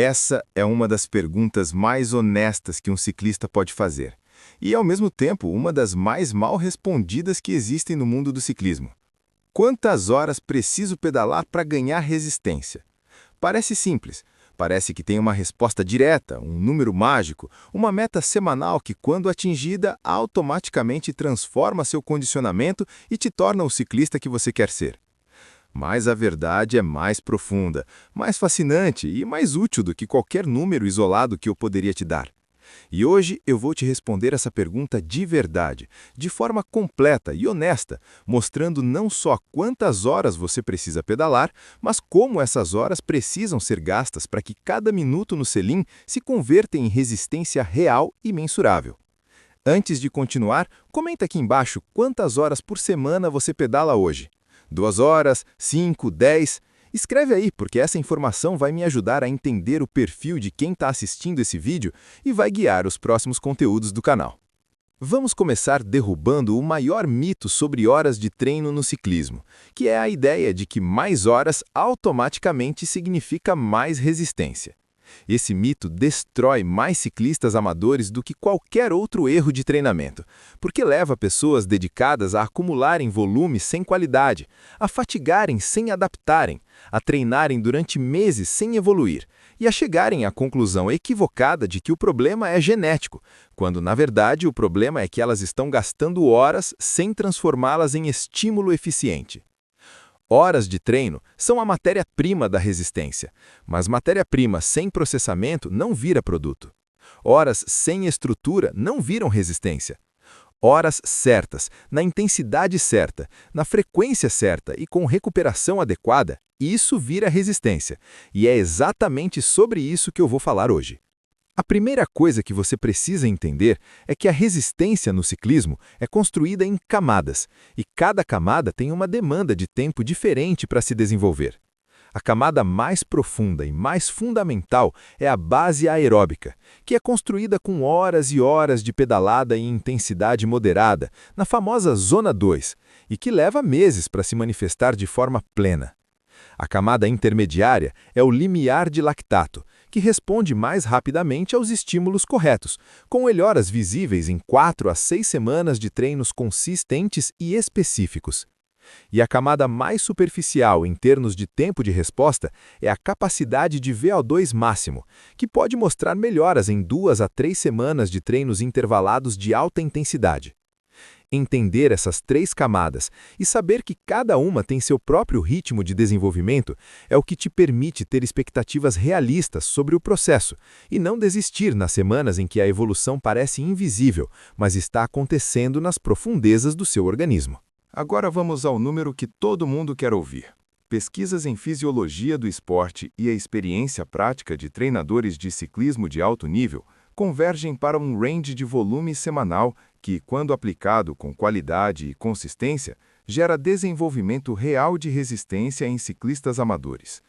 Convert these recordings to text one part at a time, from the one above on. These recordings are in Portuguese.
Essa é uma das perguntas mais honestas que um ciclista pode fazer. E, ao mesmo tempo, uma das mais mal respondidas que existem no mundo do ciclismo. Quantas horas preciso pedalar para ganhar resistência? Parece simples. Parece que tem uma resposta direta, um número mágico, uma meta semanal que, quando atingida, automaticamente transforma seu condicionamento e te torna o ciclista que você quer ser. Mas a verdade é mais profunda, mais fascinante e mais útil do que qualquer número isolado que eu poderia te dar. E hoje eu vou te responder essa pergunta de verdade, de forma completa e honesta, mostrando não só quantas horas você precisa pedalar, mas como essas horas precisam ser gastas para que cada minuto no selim se converta em resistência real e mensurável. Antes de continuar, comenta aqui embaixo quantas horas por semana você pedala hoje. 2 horas, 5, 10? Escreve aí, porque essa informação vai me ajudar a entender o perfil de quem está assistindo esse vídeo e vai guiar os próximos conteúdos do canal. Vamos começar derrubando o maior mito sobre horas de treino no ciclismo, que é a ideia de que mais horas automaticamente significa mais resistência. Esse mito destrói mais ciclistas amadores do que qualquer outro erro de treinamento, porque leva pessoas dedicadas a acumularem volume sem qualidade, a fatigarem sem adaptarem, a treinarem durante meses sem evoluir e a chegarem à conclusão equivocada de que o problema é genético, quando na verdade o problema é que elas estão gastando horas sem transformá-las em estímulo eficiente. Horas de treino são a matéria-prima da resistência, mas matéria-prima sem processamento não vira produto. Horas sem estrutura não viram resistência. Horas certas, na intensidade certa, na frequência certa e com recuperação adequada, isso vira resistência. E é exatamente sobre isso que eu vou falar hoje. A primeira coisa que você precisa entender é que a resistência no ciclismo é construída em camadas, e cada camada tem uma demanda de tempo diferente para se desenvolver. A camada mais profunda e mais fundamental é a base aeróbica, que é construída com horas e horas de pedalada em intensidade moderada, na famosa Zona 2, e que leva meses para se manifestar de forma plena. A camada intermediária é o limiar de lactato, que responde mais rapidamente aos estímulos corretos, com melhoras visíveis em 4 a 6 semanas de treinos consistentes e específicos. E a camada mais superficial em termos de tempo de resposta é a capacidade de VO2 máximo, que pode mostrar melhoras em 2 a 3 semanas de treinos intervalados de alta intensidade. Entender essas 3 camadas e saber que cada uma tem seu próprio ritmo de desenvolvimento é o que te permite ter expectativas realistas sobre o processo e não desistir nas semanas em que a evolução parece invisível, mas está acontecendo nas profundezas do seu organismo. Agora vamos ao número que todo mundo quer ouvir. Pesquisas em fisiologia do esporte e a experiência prática de treinadores de ciclismo de alto nível convergem para um range de volume semanal que, quando aplicado com qualidade e consistência, gera desenvolvimento real de resistência em ciclistas amadores.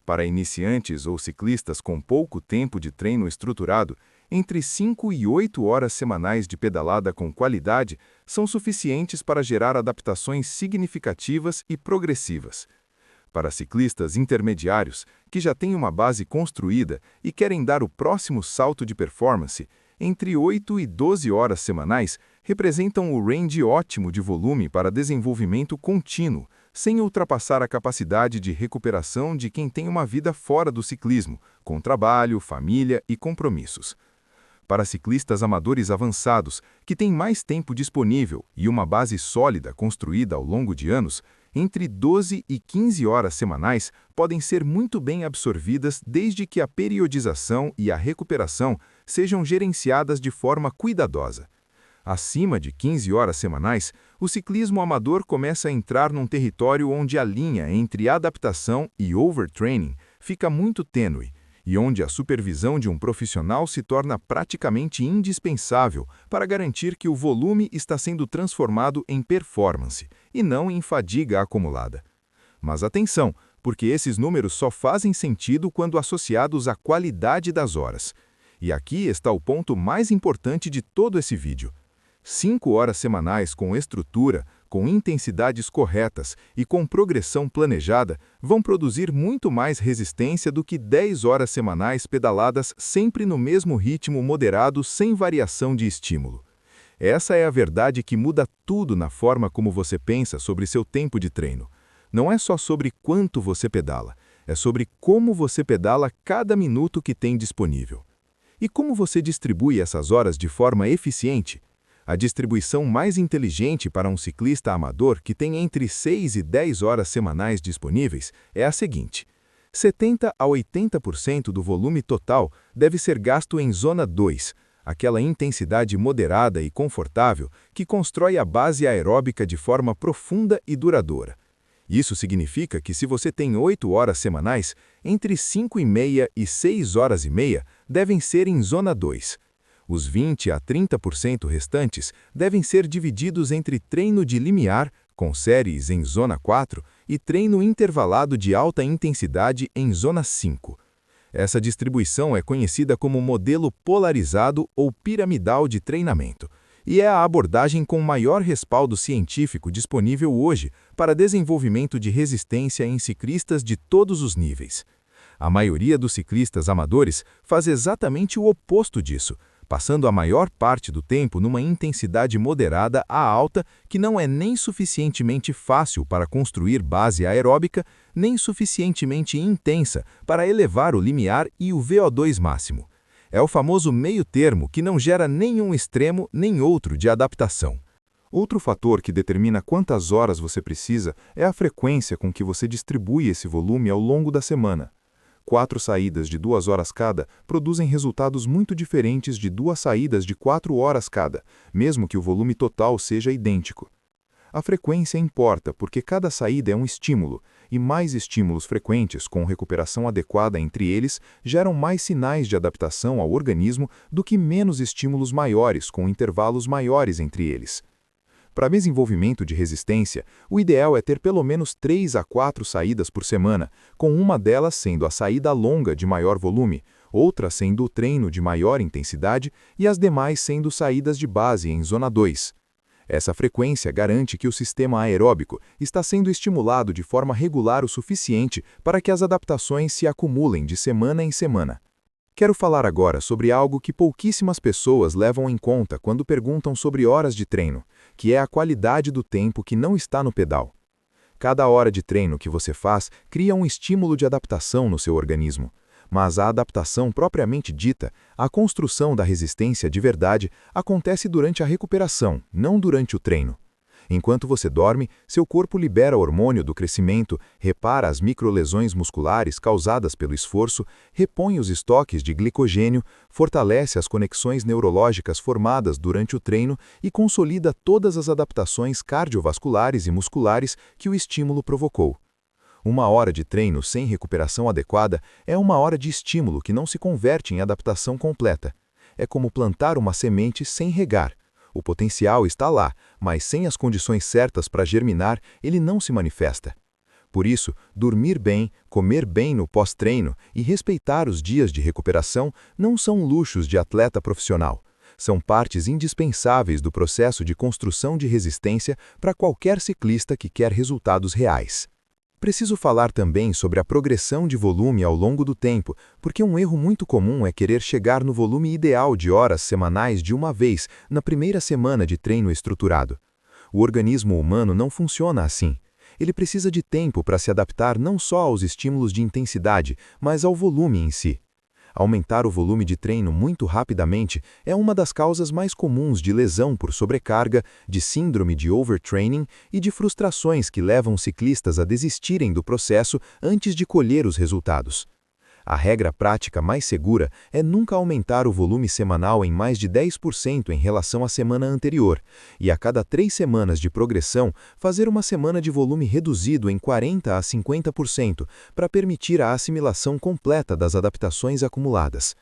Para iniciantes ou ciclistas com pouco tempo de treino estruturado, entre 5 e 8 horas semanais de pedalada com qualidade são suficientes para gerar adaptações significativas e progressivas. Para ciclistas intermediários, que já têm uma base construída e querem dar o próximo salto de performance, entre 8 e 12 horas semanais representam o range ótimo de volume para desenvolvimento contínuo, sem ultrapassar a capacidade de recuperação de quem tem uma vida fora do ciclismo, com trabalho, família e compromissos. Para ciclistas amadores avançados, que têm mais tempo disponível e uma base sólida construída ao longo de anos, entre 12 e 15 horas semanais podem ser muito bem absorvidas desde que a periodização e a recuperação sejam gerenciadas de forma cuidadosa. Acima de 15 horas semanais, o ciclismo amador começa a entrar num território onde a linha entre adaptação e overtraining fica muito tênue, e onde a supervisão de um profissional se torna praticamente indispensável para garantir que o volume está sendo transformado em performance, e não em fadiga acumulada. Mas atenção, porque esses números só fazem sentido quando associados à qualidade das horas. E aqui está o ponto mais importante de todo esse vídeo. 5 horas semanais com estrutura com intensidades corretas e com progressão planejada, vão produzir muito mais resistência do que 10 horas semanais pedaladas sempre no mesmo ritmo moderado sem variação de estímulo. Essa é a verdade que muda tudo na forma como você pensa sobre seu tempo de treino. Não é só sobre quanto você pedala, é sobre como você pedala cada minuto que tem disponível. E como você distribui essas horas de forma eficiente? A distribuição mais inteligente para um ciclista amador que tem entre 6 e 10 horas semanais disponíveis é a seguinte: 70 a 80% do volume total deve ser gasto em zona 2, aquela intensidade moderada e confortável que constrói a base aeróbica de forma profunda e duradoura. Isso significa que se você tem 8 horas semanais, entre 5,5 e 6 horas e meia devem ser em zona 2. Os 20 a 30% restantes devem ser divididos entre treino de limiar, com séries em zona 4, e treino intervalado de alta intensidade em zona 5. Essa distribuição é conhecida como modelo polarizado ou piramidal de treinamento, e é a abordagem com maior respaldo científico disponível hoje para desenvolvimento de resistência em ciclistas de todos os níveis. A maioria dos ciclistas amadores faz exatamente o oposto disso, passando a maior parte do tempo numa intensidade moderada a alta que não é nem suficientemente fácil para construir base aeróbica, nem suficientemente intensa para elevar o limiar e o VO2 máximo. É o famoso meio termo que não gera nenhum extremo nem outro de adaptação. Outro fator que determina quantas horas você precisa é a frequência com que você distribui esse volume ao longo da semana. 4 saídas de 2 horas cada produzem resultados muito diferentes de 2 saídas de 4 horas cada, mesmo que o volume total seja idêntico. A frequência importa porque cada saída é um estímulo, e mais estímulos frequentes com recuperação adequada entre eles geram mais sinais de adaptação ao organismo do que menos estímulos maiores com intervalos maiores entre eles. Para desenvolvimento de resistência, o ideal é ter pelo menos 3 a 4 saídas por semana, com uma delas sendo a saída longa de maior volume, outra sendo o treino de maior intensidade e as demais sendo saídas de base em zona 2. Essa frequência garante que o sistema aeróbico está sendo estimulado de forma regular o suficiente para que as adaptações se acumulem de semana em semana. Quero falar agora sobre algo que pouquíssimas pessoas levam em conta quando perguntam sobre horas de treino, que é a qualidade do tempo que não está no pedal. Cada hora de treino que você faz cria um estímulo de adaptação no seu organismo, mas a adaptação propriamente dita, a construção da resistência de verdade, acontece durante a recuperação, não durante o treino. Enquanto você dorme, seu corpo libera hormônio do crescimento, repara as microlesões musculares causadas pelo esforço, repõe os estoques de glicogênio, fortalece as conexões neurológicas formadas durante o treino e consolida todas as adaptações cardiovasculares e musculares que o estímulo provocou. Uma hora de treino sem recuperação adequada é uma hora de estímulo que não se converte em adaptação completa. É como plantar uma semente sem regar. O potencial está lá, mas sem as condições certas para germinar, ele não se manifesta. Por isso, dormir bem, comer bem no pós-treino e respeitar os dias de recuperação não são luxos de atleta profissional. São partes indispensáveis do processo de construção de resistência para qualquer ciclista que quer resultados reais. Preciso falar também sobre a progressão de volume ao longo do tempo, porque um erro muito comum é querer chegar no volume ideal de horas semanais de uma vez, na primeira semana de treino estruturado. O organismo humano não funciona assim. Ele precisa de tempo para se adaptar não só aos estímulos de intensidade, mas ao volume em si. Aumentar o volume de treino muito rapidamente é uma das causas mais comuns de lesão por sobrecarga, de síndrome de overtraining e de frustrações que levam ciclistas a desistirem do processo antes de colher os resultados. A regra prática mais segura é nunca aumentar o volume semanal em mais de 10% em relação à semana anterior, e a cada 3 semanas de progressão, fazer uma semana de volume reduzido em 40% a 50%, para permitir a assimilação completa das adaptações acumuladas.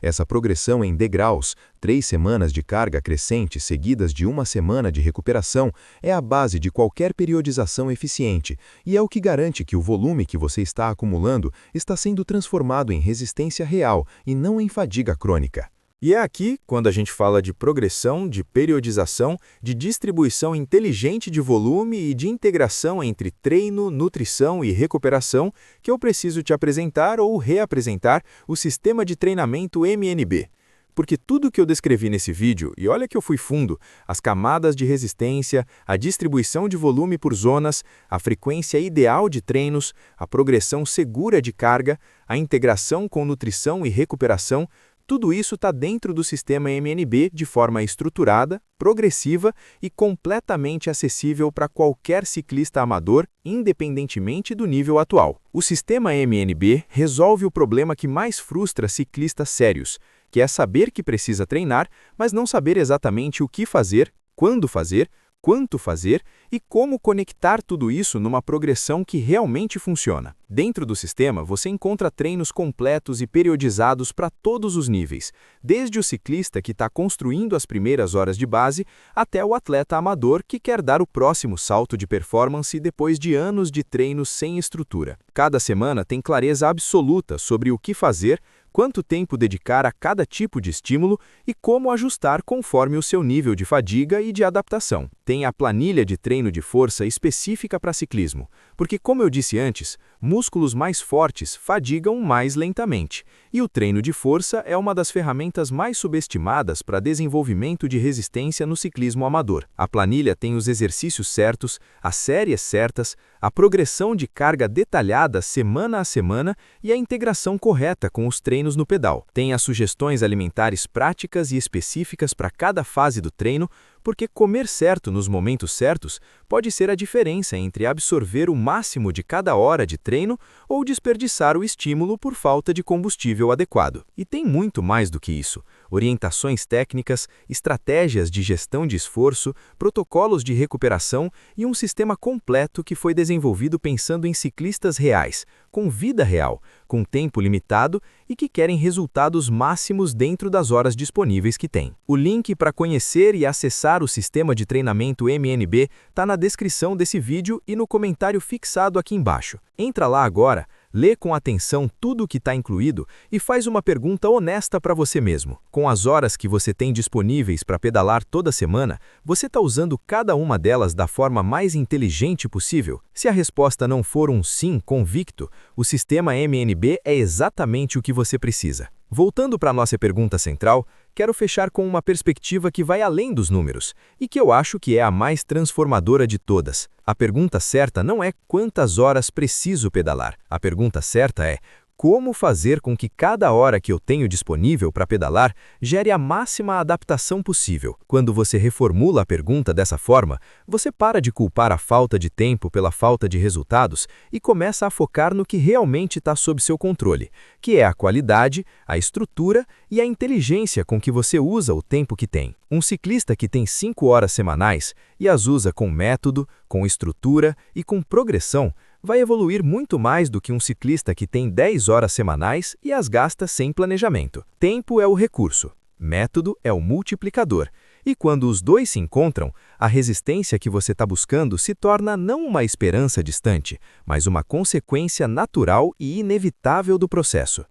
Essa progressão em degraus, 3 semanas de carga crescente seguidas de uma semana de recuperação, é a base de qualquer periodização eficiente e é o que garante que o volume que você está acumulando está sendo transformado em resistência real e não em fadiga crônica. E é aqui, quando a gente fala de progressão, de periodização, de distribuição inteligente de volume e de integração entre treino, nutrição e recuperação, que eu preciso te apresentar ou reapresentar o sistema de treinamento MNB. Porque tudo que eu descrevi nesse vídeo, e olha que eu fui fundo, as camadas de resistência, a distribuição de volume por zonas, a frequência ideal de treinos, a progressão segura de carga, a integração com nutrição e recuperação, tudo isso está dentro do sistema MNB de forma estruturada, progressiva e completamente acessível para qualquer ciclista amador, independentemente do nível atual. O sistema MNB resolve o problema que mais frustra ciclistas sérios, que é saber que precisa treinar, mas não saber exatamente o que fazer, quando fazer, quanto fazer e como conectar tudo isso numa progressão que realmente funciona. Dentro do sistema, você encontra treinos completos e periodizados para todos os níveis, desde o ciclista que está construindo as primeiras horas de base até o atleta amador que quer dar o próximo salto de performance depois de anos de treinos sem estrutura. Cada semana tem clareza absoluta sobre o que fazer, quanto tempo dedicar a cada tipo de estímulo e como ajustar conforme o seu nível de fadiga e de adaptação. Tem a planilha de treino de força específica para ciclismo, porque, como eu disse antes, músculos mais fortes fadigam mais lentamente, e o treino de força é uma das ferramentas mais subestimadas para desenvolvimento de resistência no ciclismo amador. A planilha tem os exercícios certos, as séries certas, a progressão de carga detalhada semana a semana e a integração correta com os treinos no pedal. Tem as sugestões alimentares práticas e específicas para cada fase do treino, porque comer certo nos momentos certos pode ser a diferença entre absorver o máximo de cada hora de treino ou desperdiçar o estímulo por falta de combustível adequado. E tem muito mais do que isso. Orientações técnicas, estratégias de gestão de esforço, protocolos de recuperação e um sistema completo que foi desenvolvido pensando em ciclistas reais, com vida real, com tempo limitado e que querem resultados máximos dentro das horas disponíveis que têm. O link para conhecer e acessar o sistema de treinamento MNB está na descrição desse vídeo e no comentário fixado aqui embaixo. Entra lá agora, lê com atenção tudo o que está incluído e faz uma pergunta honesta para você mesmo. Com as horas que você tem disponíveis para pedalar toda semana, você está usando cada uma delas da forma mais inteligente possível? Se a resposta não for um sim convicto, o sistema MNB é exatamente o que você precisa. Voltando para a nossa pergunta central, quero fechar com uma perspectiva que vai além dos números e que eu acho que é a mais transformadora de todas. A pergunta certa não é quantas horas preciso pedalar. A pergunta certa é como fazer com que cada hora que eu tenho disponível para pedalar gere a máxima adaptação possível. Quando você reformula a pergunta dessa forma, você para de culpar a falta de tempo pela falta de resultados e começa a focar no que realmente está sob seu controle, que é a qualidade, a estrutura e a inteligência com que você usa o tempo que tem. Um ciclista que tem 5 horas semanais e as usa com método, com estrutura e com progressão, vai evoluir muito mais do que um ciclista que tem 10 horas semanais e as gasta sem planejamento. Tempo é o recurso, método é o multiplicador. E quando os dois se encontram, a resistência que você está buscando se torna não uma esperança distante, mas uma consequência natural e inevitável do processo.